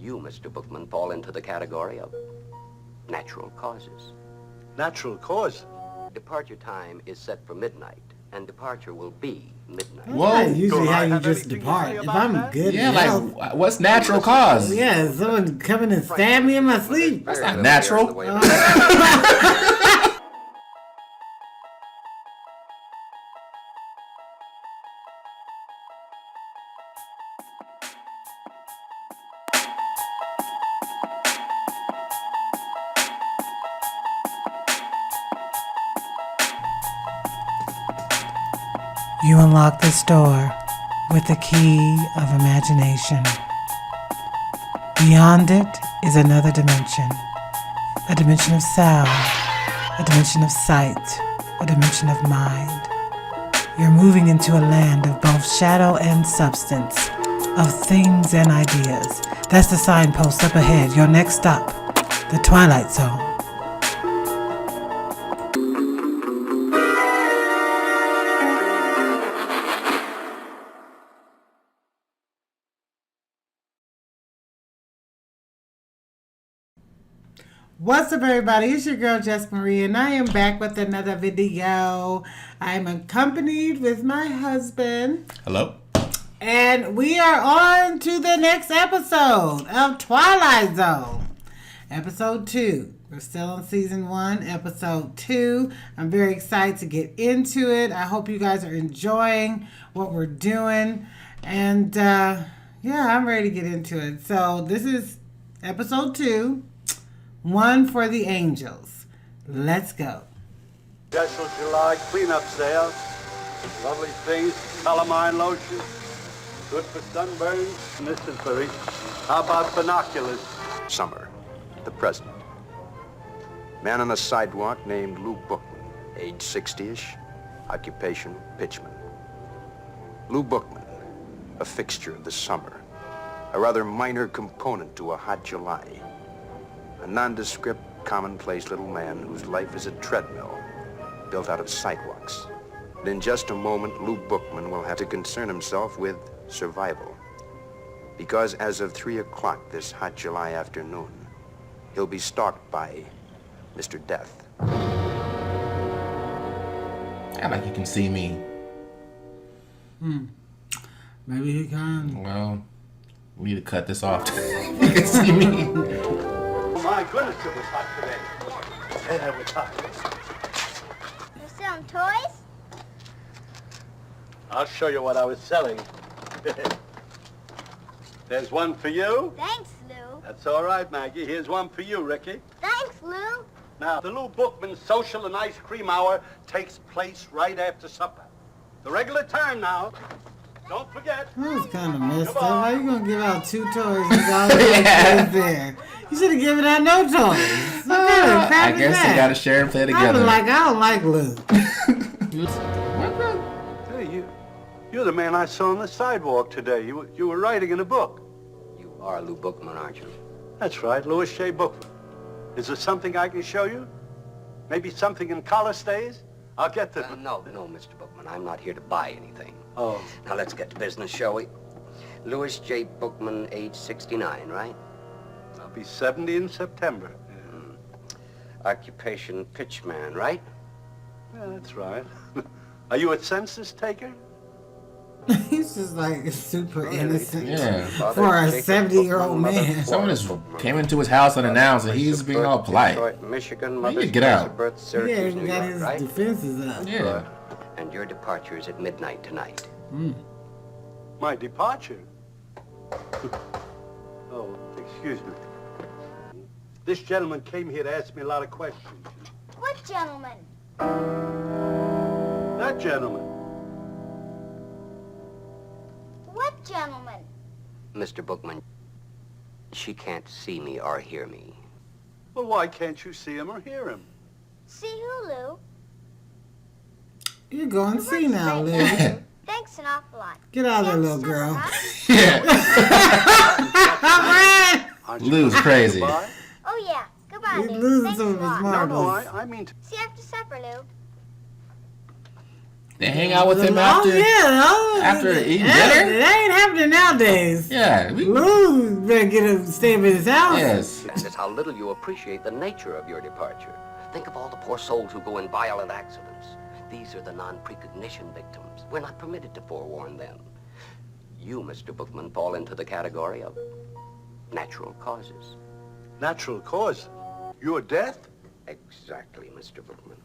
You, Mr. Bookman, fall into the category of natural causes. Natural cause? Departure time is set for midnight, and departure will be midnight. Whoa. Usually how you just anything to depart. say If about I'm that? good Yeah, health, like, what's natural cause? yeah, someone coming and stab me in my sleep. That's not natural. You unlock this door with the key of imagination. Beyond it is another dimension. A dimension of sound, a dimension of sight, a dimension of mind. You're moving into a land of both shadow and substance, of things and ideas. That's the signpost up ahead, your next stop, the Twilight Zone. What's up, everybody? It's your girl Jess Marie, and I am back with another video. I'm accompanied with my husband. Hello? And we are on to the next episode of Twilight Zone. Episode 2. We're still on season 1, episode 2. I'm very excited to get into it. I hope you guys are enjoying what we're doing. And yeah, I'm ready to get into it. So this is episode 2. One for the angels. Let's go. Special July cleanup sale. Lovely things, calamine lotion. Good for sunburns. And this is very... How about binoculars? Summer, the present. Man on the sidewalk named Lou Bookman, age 60-ish, occupation pitchman. Lou Bookman, a fixture of the summer, a rather minor component to a hot July. A nondescript, commonplace little man whose life is a treadmill built out of sidewalks. And in just a moment, Lou Bookman will have to concern himself with survival. Because as of 3 o'clock this hot July afternoon, he'll be stalked by Mr. Death. Yeah, like you can see me. Maybe he can. Well, we need to cut this off. You can see me. My goodness, it was hot today. Yeah, it was hot. You're selling toys? I'll show you what I was selling. There's one for you. Thanks, Lou. That's all right, Maggie. Here's one for you, Ricky. Thanks, Lou. Now, the Lou Bookman Social and Ice Cream Hour takes place right after supper. The regular time now. Don't forget. That was kind of messed up. How you gonna give out 2 toys and all that there? You should have given out no toys. What kind of crap I is guess that? they gotta share and play I together. don't like Lou. Hey, you're the man I saw on the sidewalk today. You were writing in a book. You are Lou Bookman, aren't you? That's right, Louis J. Bookman. Is there something I can show you? Maybe something in collar stays? I'll get them. No, Mr. Bookman. I'm not here to buy anything. Oh. Now let's get to business, shall we? Louis J. Bookman, age 69, right? I'll be 70 in September. Occupation pitchman, right? Yeah, that's right. Are you a census taker? He's just like super innocent Yeah. for a 70-year-old man. Someone just came into his house unannounced and he's being all polite. Detroit, Michigan, You mother's could get place out. of birth, Yeah, Syracuse, he New got York, his right? defenses up. Yeah. And your departure is at midnight tonight. My departure? Oh, excuse me. This gentleman came here to ask me a lot of questions. What gentleman? That gentleman. What gentleman? Mr. Bookman, she can't see me or hear me. Well, why can't you see him or hear him? See who, Lou? You go and see now, Lou. Thanks an awful lot. Get out of there, See you little summer, girl. huh? Aren't you Lou's gonna crazy. say goodbye? Oh, yeah. Goodbye, He's Lou. losing Thanks some a of his lot. marbles. No, I mean to... See you after supper, Lou. They hang out with him after eating dinner? That ain't happening nowadays. Yeah. Lou better get him stay in his house. Yes. And it's how little you appreciate the nature of your departure. Think of all the poor souls who go in violent accidents. These are the non-precognition victims. We're not permitted to forewarn them. You, Mr. Bookman, fall into the category of natural causes. Natural cause? Your death? Exactly, Mr. Bookman.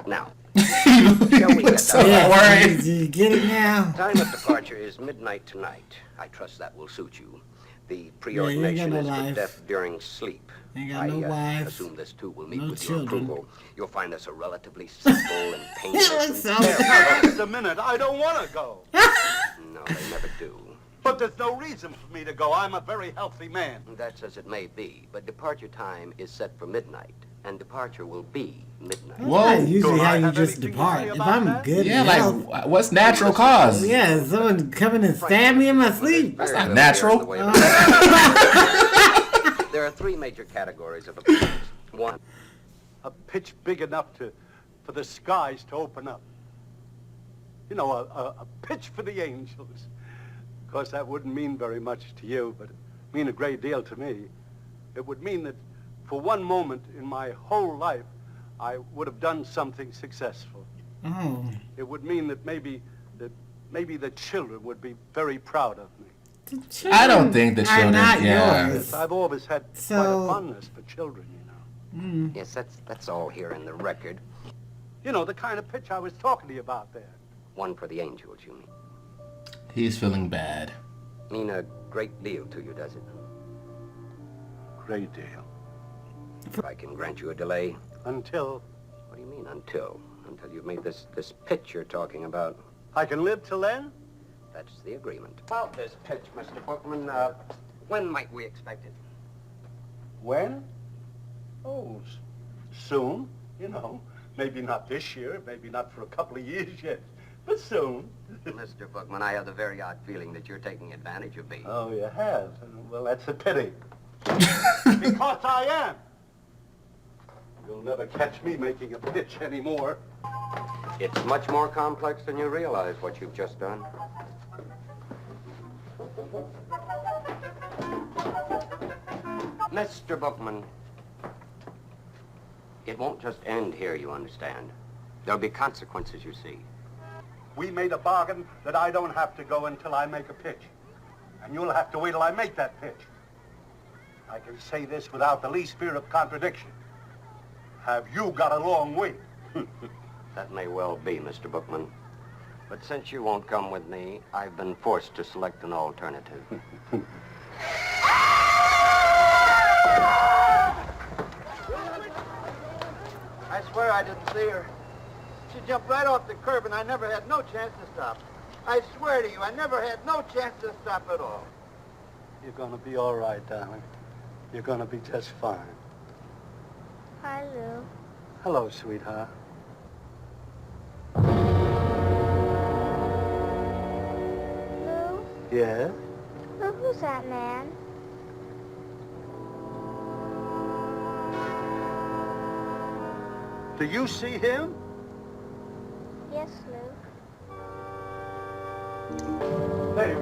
Now, shall we get down? Yeah, you get it now? Time of departure is midnight tonight. I trust that will suit you. The preordination no is for life. death during sleep. Ain't got no wife, assume this too will meet no with children. your approval. You'll find this a relatively simple and painless So- and Just a minute, I don't want to go. No, they never do. But there's no reason for me to go. I'm a very healthy man. That's as it may be, but departure time is set for midnight, and departure will be midnight. Whoa. That's usually Don't how I you have just anything to depart. say If about I'm that? good Yeah, in health, like, what's natural cause? yeah, someone coming and stab me in my sleep. That's not natural. There are three major categories of appearance. One, A pitch big enough for the skies to open up. You know, a pitch for the angels. Of course, that wouldn't mean very much to you, but it mean a great deal to me. It would mean that for one moment in my whole life, I would have done something successful. Oh, It would mean that maybe the children would be very proud of me. the I don't think the children children- are not yeah. yours. I've always had quite So- a fondness for children, you know. yes, that's all here in the record. You know, the kind of pitch I was talking to you about there. One for the angels, you mean. He's feeling bad. Mean a great deal to you, does it? Great deal. If I can grant you a delay. Until What do you mean, until? Until you've made this pitch you're talking about. I can live till then? That's the agreement. About this pitch, Mr. Bookman, when might we expect it? When? Oh, soon, you know. Maybe not this year, maybe not for a couple of years yet, but soon. Mr. Bookman, I have the very odd feeling that you're taking advantage of me. Oh, you have? Well, that's a pity. Because I am. You'll never catch me making a pitch anymore. It's much more complex than you realize, what you've just done. Mr. Bookman, it won't just end here, you understand. There'll be consequences, you see. We made a bargain that I don't have to go until I make a pitch. And you'll have to wait till I make that pitch. I can say this without the least fear of contradiction. Have you got a long wait? That may well be, Mr. Bookman. But since you won't come with me, I've been forced to select an alternative. I swear I didn't see her. She jumped right off the curb and I never had no chance to stop. I swear to you, I never had no chance to stop at all. You're gonna be all right, darling. You're gonna be just fine. Hi, Lou. Hello, sweetheart. Lou? Yes? Lou, who's that man? Do you see him? Yes, Lou. Hey,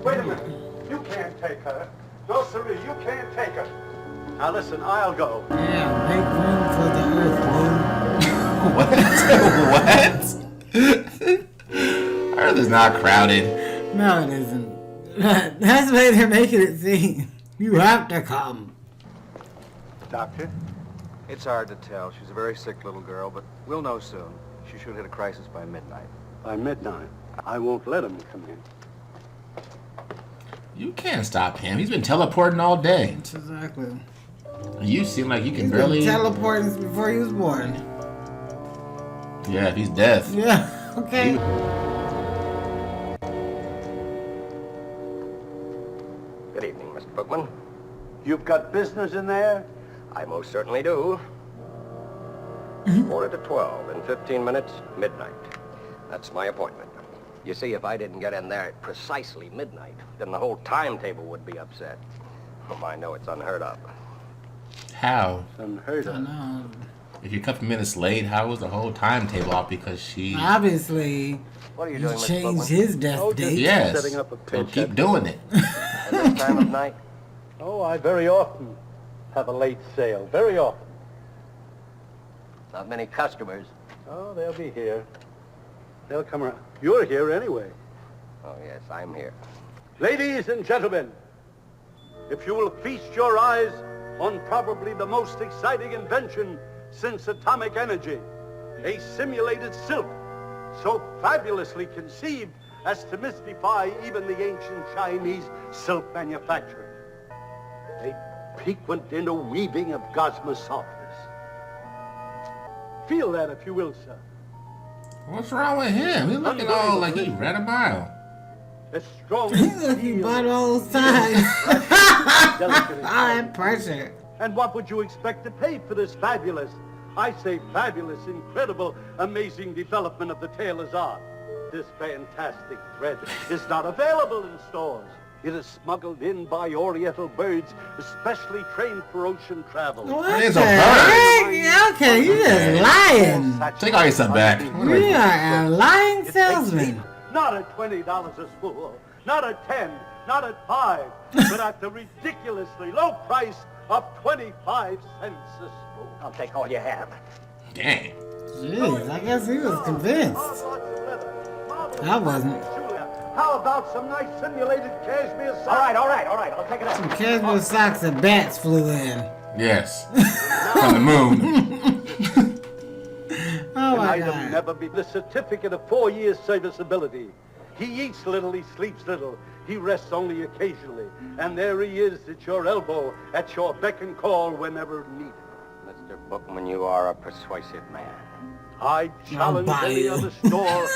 wait a minute. You can't take her. No, sir, you can't take her. Now listen, I'll go. yeah, make room for the earth, What? Earth is not crowded. Lou. No, it isn't. That's the way they're making it seem. You have to come. Doctor? It's hard to tell. She's a very sick little girl, but we'll know soon. She should hit a crisis by midnight. By midnight. I won't let him come in. You can't stop him. He's been teleporting all day. Exactly. You seem like you can He's barely. been teleporting since before he was born. Yeah, if he's deaf. Yeah, okay. Good evening, Mr. Bookman. You've got business in there? I most certainly do. 11:45 in 15 minutes, midnight. That's my appointment. You see, if I didn't get in there at precisely midnight, then the whole timetable would be upset. I know it's unheard of. How? Unheard I of. know. If you're a couple minutes late, how was the whole timetable off? Because she... Obviously, What are you he doing, Mr. changed Bookman? his death Oh, just date. Yes. setting up a So pitch. keep doing it. At this time of night? Oh, I very often have a late sale. Very often. Not many customers. Oh, they'll be here. They'll come around. You're here anyway. Oh, yes, I'm here. Ladies and gentlemen, if you will feast your eyes on probably the most exciting invention since atomic energy, a simulated silk so fabulously conceived as to mystify even the ancient Chinese silk manufacturers. A piquant interweaving of gossamer softness. Feel that, if you will, sir. What's wrong with him? He looking all like he read a mile. A strong Look, he bought all sides. delicate All that pressure. And what would you expect to pay for this fabulous, I say fabulous, incredible, amazing development of the tailor's art? This fantastic thread is not available in stores. It is smuggled in by Oriental birds, especially trained for ocean travel. What It's the a bird. heck? Okay, you just lying. Take all your stuff back. You are a lying salesman. Not at $20 a spool, not at 10, not at 5, but at the ridiculously low price of 25 cents a spool. I'll take all you have. Dang. Jeez, I guess he was convinced. I wasn't. How about some nice simulated cashmere socks? All right. I'll take it out. Some cashmere socks and bats flew in. Yes. From the moon. Oh An my item God. never be the certificate of 4 years serviceability. He eats little, he sleeps little, he rests only occasionally. And there he is at your elbow, at your beck and call whenever needed. Mr. Bookman, you are a persuasive man. I challenge buy any you. other store.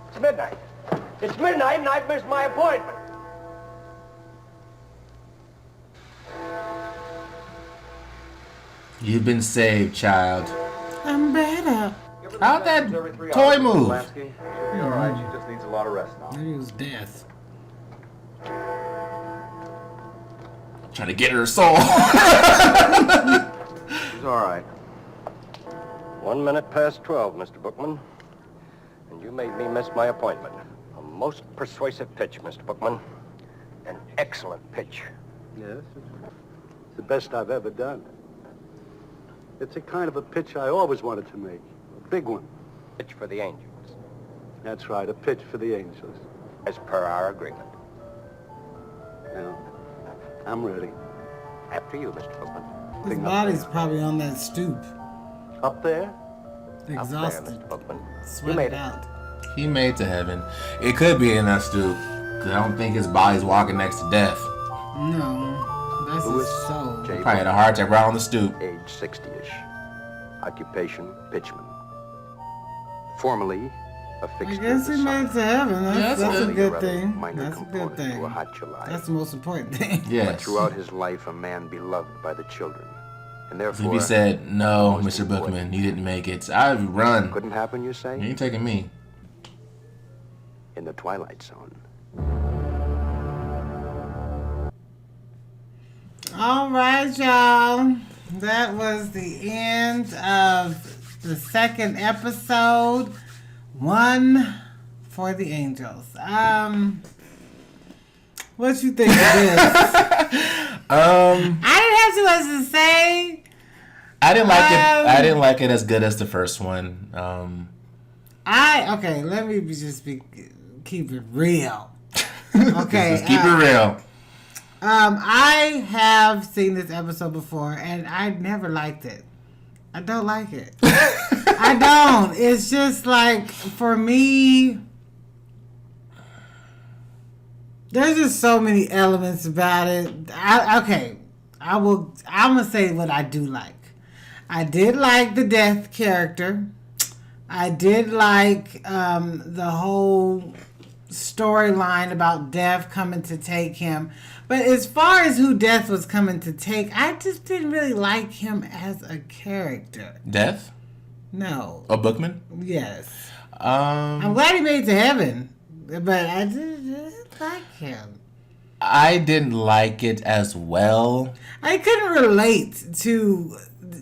It's midnight. It's midnight and I've missed my appointment. You've been saved, child. I'm better. How'd that toy move? She'll be all right. She just needs a lot of rest now. Maybe it was death. Trying to get her soul. She's all right. 1 minute past 12, Mr. Bookman. And you made me miss my appointment. A most persuasive pitch, Mr. Bookman. An excellent pitch. Yes, it's the best I've ever done. It's a kind of a pitch I always wanted to make. A big one. Pitch for the Angels, That's right, a pitch for the Angels. as per our agreement. Now, I'm ready. After you, Mr. Bookman. His Thing up body's there. probably on that stoop. Up there? Up there, Exhausted. Mr. Bookman. You Sweated made it. out. He made to heaven. It could be in that stoop. Because I don't think his body's walking next to death. No. That's Louis his soul. J. Probably had a heart attack right on the stoop. Age 60-ish. Occupation, pitchman. Formerly a I fixture guess of he the made it summer. to heaven. That's a Formerly good rather thing. minor That's a good component thing. to a hot July. That's the most important thing. But Yes. throughout his life, a man beloved by the children. And therefore, If he said, no, most Mr. important. Bookman, you didn't make it, I'd run. Couldn't happen, you You say? ain't taking me. In the Twilight Zone. All right, y'all. That was the end of the second episode. One for the Angels. What you think of this? I didn't have too much to say. I didn't like it. I didn't like it as good as the first one. Okay, let me keep it real. Okay, Just keep it real. I have seen this episode before, and I never liked it. I don't like it. I don't. It's just like, for me, there's just so many elements about it. I'm gonna say what I do like. I did like the death character. I did like the whole storyline about Death coming to take him. But as far as who Death was coming to take, I just didn't really like him as a character. Death? No. Oh, Bookman? Yes. I'm glad he made it to heaven, but I didn't like him. I didn't like it as well. I couldn't relate to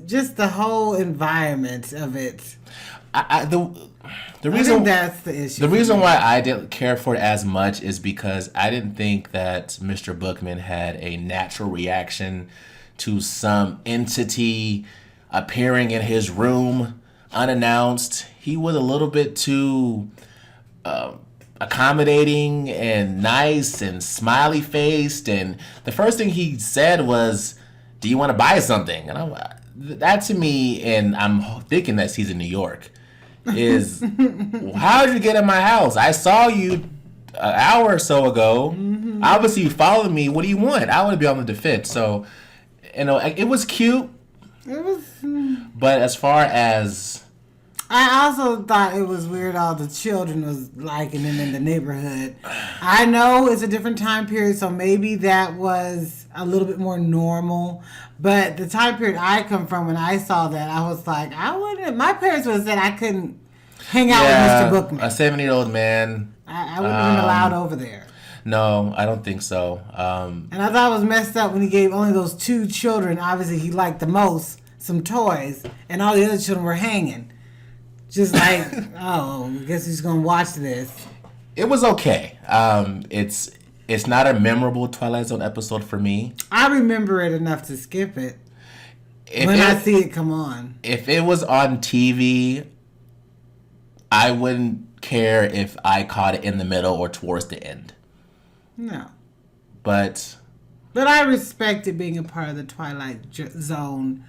just the whole environment of it. The I reason think that's the issue. The reason why I didn't care for it as much is because I didn't think that Mr. Bookman had a natural reaction to some entity appearing in his room unannounced. He was a little bit too accommodating and nice and smiley faced, and the first thing he said was, "Do you want to buy something?" And that to me, and I'm thinking that he's in New York, is how did you get in my house? I saw you an hour or so ago. Mm-hmm. Obviously you followed me. What do you want? I want to be on the defense. So, it was cute. It was. But as far as, I also thought it was weird all the children was liking him in the neighborhood. I know it's a different time period, so maybe that was a little bit more normal. But the time period I come from, when I saw that, I was like, my parents would have said I couldn't hang out with Mr. Bookman. A 70-year-old man. I wouldn't have been allowed over there. No, I don't think so. And I thought it was messed up when he gave only those 2 children, obviously he liked the most, some toys, and all the other children were hanging. Just like, oh, I guess he's going to watch this. It was okay. It's not a memorable Twilight Zone episode for me. I remember it enough to skip it I see it come on. If it was on TV, I wouldn't care if I caught it in the middle or towards the end. No. But I respect it being a part of the Twilight Zone,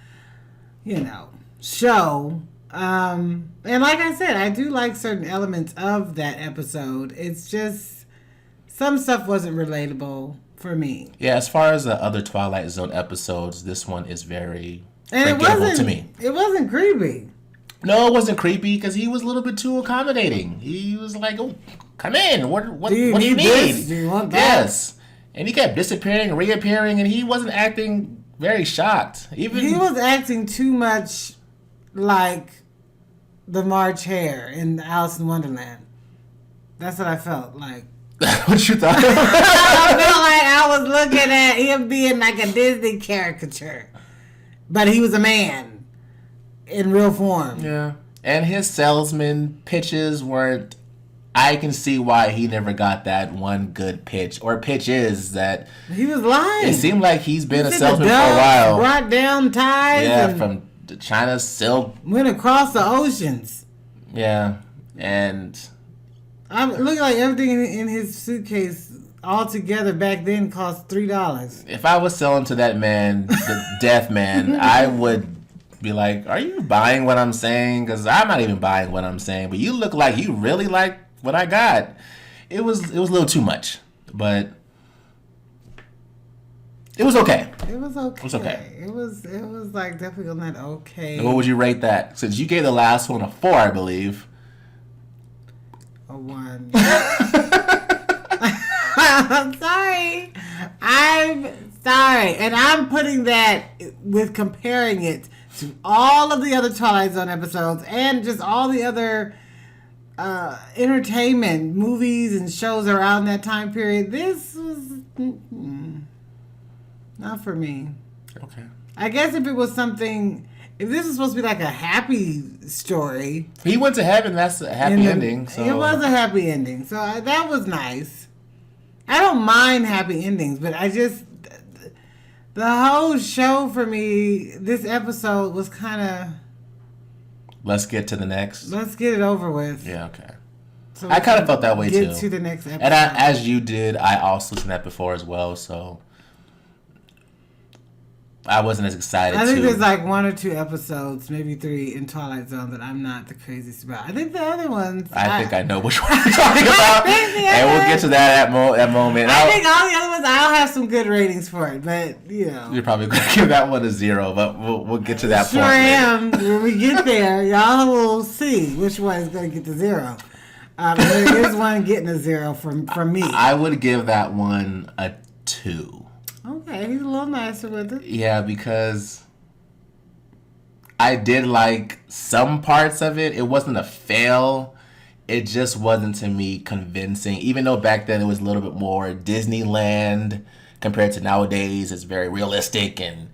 show. And like I said, I do like certain elements of that episode. It's just some stuff wasn't relatable for me. Yeah, as far as the other Twilight Zone episodes, this one is very and forgettable to me. It wasn't creepy. No, it wasn't creepy because he was a little bit too accommodating. He was like, "Oh, come in. What do you need? This? Do you want that?" Yes. And he kept disappearing and reappearing, and he wasn't acting very shocked. He was acting too much like the March Hare in Alice in Wonderland. That's what I felt like. What you thought? I felt like I was looking at him being like a Disney caricature. But he was a man in real form. Yeah. And his salesman pitches weren't... I can see why he never got that one good pitch. Or pitches that... He was lying. It seemed like he's been a salesman for a while. Brought down ties. Yeah, from China silk. Went across the oceans. Yeah. And... I'm looking like everything in his suitcase altogether back then cost $3. If I was selling to that man, the death man, I would be like, "Are you buying what I'm saying? Because I'm not even buying what I'm saying. But you look like you really like what I got." It was a little too much, but it was okay. It was okay. It was okay. It was like definitely on that okay. And what would you rate that? Since you gave the last one a 4, I believe. A 1. I'm sorry. And I'm putting that with comparing it to all of the other Twilight Zone episodes and just all the other entertainment movies and shows around that time period. This was not for me. Okay. I guess if it was something... If this was supposed to be like a happy story... He went to heaven. That's a happy ending. So. It was a happy ending. So that was nice. I don't mind happy endings, but I just... The whole show for me, this episode was kind of... Let's get to the next. Let's get it over with. Yeah, okay. So I kind of felt that way too. Get to the next episode. And as you did, I also listened to that before as well, so... I wasn't as excited. I think there's like 1 or 2 episodes, maybe 3 in Twilight Zone that I'm not the craziest about. I think the other ones... I think I know which one you're talking about. And we'll get to that at moment. I think all the other ones, I'll have some good ratings for it, but, You're probably going to give that one a 0, but we'll get to that point. Sure am. When we get there, y'all will see which one is going to get the 0. There is one getting a 0 from me. I would give that one a 2. Okay, he's a little nicer with it. Yeah, because I did like some parts of it. It wasn't a fail. It just wasn't, to me, convincing. Even though back then it was a little bit more Disneyland compared to nowadays. It's very realistic and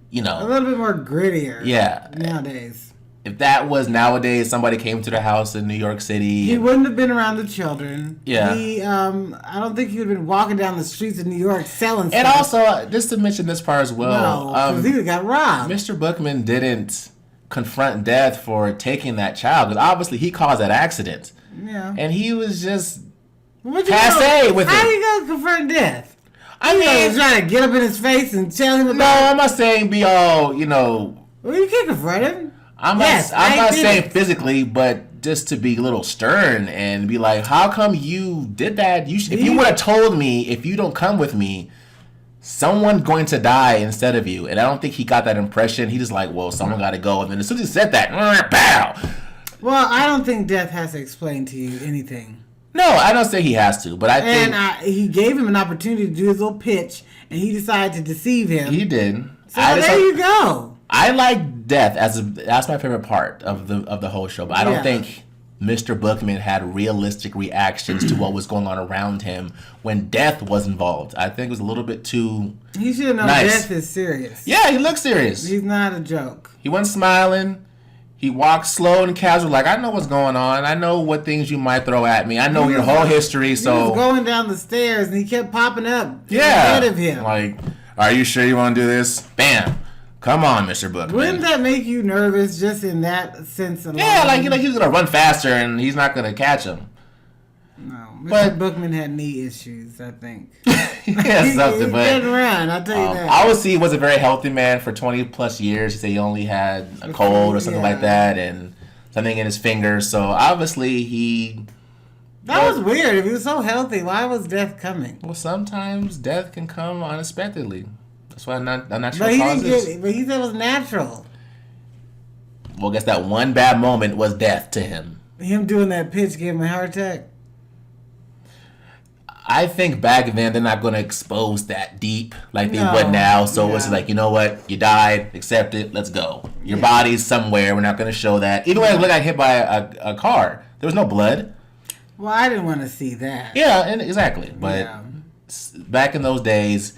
you know, A little bit more grittier. Yeah. Nowadays. if that was nowadays, somebody came to the house in New York City. He wouldn't have been around the children. Yeah. I don't think he would have been walking down the streets of New York selling And stuff. also, just to mention this part as well. No, because he would have got robbed. Mr. Bookman didn't confront Death for taking that child, because obviously he caused that accident. Yeah. And he was just What you passe gonna- with How it. you going to confront Death? I You mean, trying to get up in his face and tell him no, about I'm not saying be all, you know. Well, you can't confront him. I'm Yes, not, I'm I not did saying it. physically, but just to be a little stern and be like, how come you did that? If you would have told me, if you don't come with me, someone's going to die instead of you. And I don't think he got that impression. He just like, well, someone got to go. And then as soon as he said that, pow! Well, I don't think Death has to explain to you anything. No, I don't say he has to, but I think... And he gave him an opportunity to do his little pitch, and he decided to deceive him. He did. So there you go. I like Death that's my favorite part of the whole show, but I don't think Mr. Bookman had realistic reactions to what was going on around him when Death was involved. I think it was a little bit too He should have known nice. Death is serious. Yeah, he looked serious. He's not a joke. He wasn't smiling. He walked slow and casual, like, I know what's going on. I know what things you might throw at me. I know your whole history, He so... was going down the stairs, and he kept popping up Yeah. ahead of him. Like, are you sure you want to do this? Bam. Come on, Mr. Bookman. Wouldn't that make you nervous just in that sense alone? Yeah, like he's going to run faster and he's not going to catch him. No, Mr. But- Bookman had knee issues, I think. He has something, he but... couldn't run, I'll tell you that. Obviously, he was a very healthy man for 20 plus years. He said he only had a cold or something like that and something in his finger. So obviously he... That was weird. If he was so healthy, why was Death coming? Well, sometimes death can come unexpectedly. That's why I'm not sure But he causes. didn't get it. But he said it was natural. Well, I guess that one bad moment was death to him. Him doing that pitch gave him a heart attack. I think back then they're not going to expose that deep like they No. would now. So it's Yeah. like, you know what? You died. Accept it. Let's go. Your body's somewhere. We're not going to show that. Even when it looked like hit by a car, there was no blood. Well, I didn't want to see that. Yeah, and exactly. But Yeah. back in those days,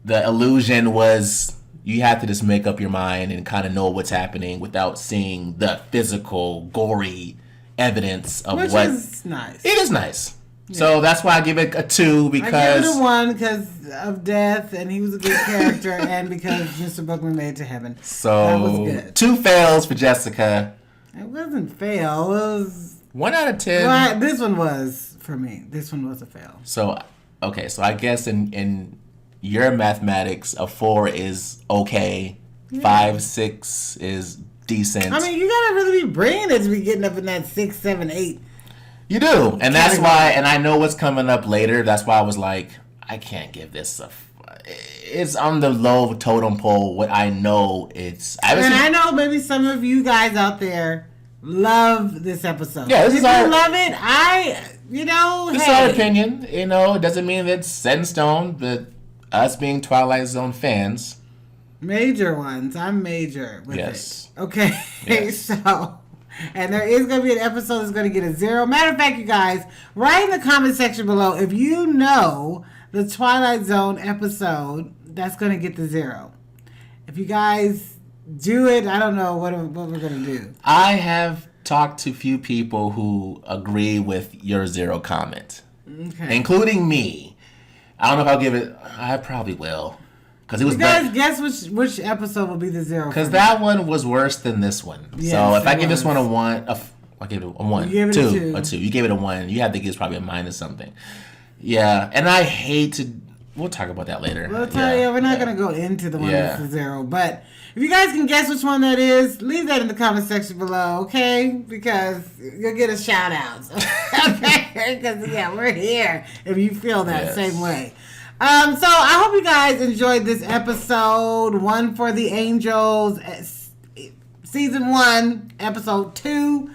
the illusion was you have to just make up your mind and kind of know what's happening without seeing the physical, gory evidence of Which what. is nice. It is nice. So that's why I give it a 2 I because give it a 1 because of Death, and he was a good character, and because Mr. Bookman made it to heaven. That was so good. 2 fails for Jessica. It wasn't fail. It was... 1 out of 10. Well, this one was, for me. This one was a fail. So okay, so I guess in your mathematics, a 4 is okay. 5, 6 is decent. I mean, you gotta really be bringing it to be getting up in that 6, 7, 8. You do, and that's why. And I know what's coming up later. That's why I was like, I can't give this a. It's on the low totem pole. What I know, it's. I know maybe some of you guys out there love this episode. Yeah, this if is you our- love it, This is our opinion. You know, it doesn't mean it's set in stone. But us being Twilight Zone fans, major ones. I'm major with Yes. it. Okay, Yes. so. And there is going to be an episode that's going to get a 0. Matter of fact, you guys, write in the comment section below if you know the Twilight Zone episode that's going to get the 0. If you guys do it, I don't know what we're going to do. I have talked to few people who agree with your 0 comment, Okay. including me. I don't know if I'll give it. I probably will, because it was You guys guess which episode will be the 0. because that one was worse than this one. Yes, so if I it give this was. one a 1, I'll give it a 1. You gave it a 2. A 2. You gave it a 1. You have to give it probably a minus something. Yeah, and I hate to. We'll talk about that later. We'll tell you, we're not going to go into the one Yeah. that's the 0. But if you guys can guess which one that is, leave that in the comment section below, okay? Because you'll get a shout out. Okay? Because, yeah, we're here if you feel that Yes. same way. So I hope you guys enjoyed this episode. 1 for the Angels, season 1, episode 2.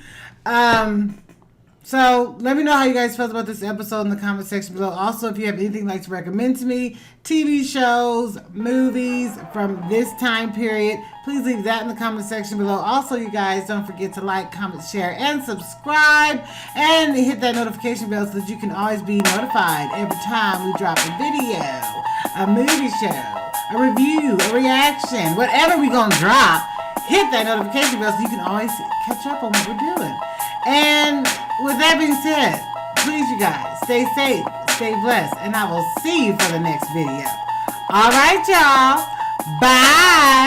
So let me know how you guys felt about this episode in the comment section below. Also, if you have anything you'd like to recommend to me, TV shows, movies from this time period, please leave that in the comment section below. Also, you guys, don't forget to like, comment, share, and subscribe. And hit that notification bell so that you can always be notified every time we drop a video, a movie show, a review, a reaction, whatever we're going to drop, hit that notification bell so you can always catch up on what we're doing. And with that being said, please, you guys, stay safe, stay blessed, and I will see you for the next video. All right, y'all. Bye.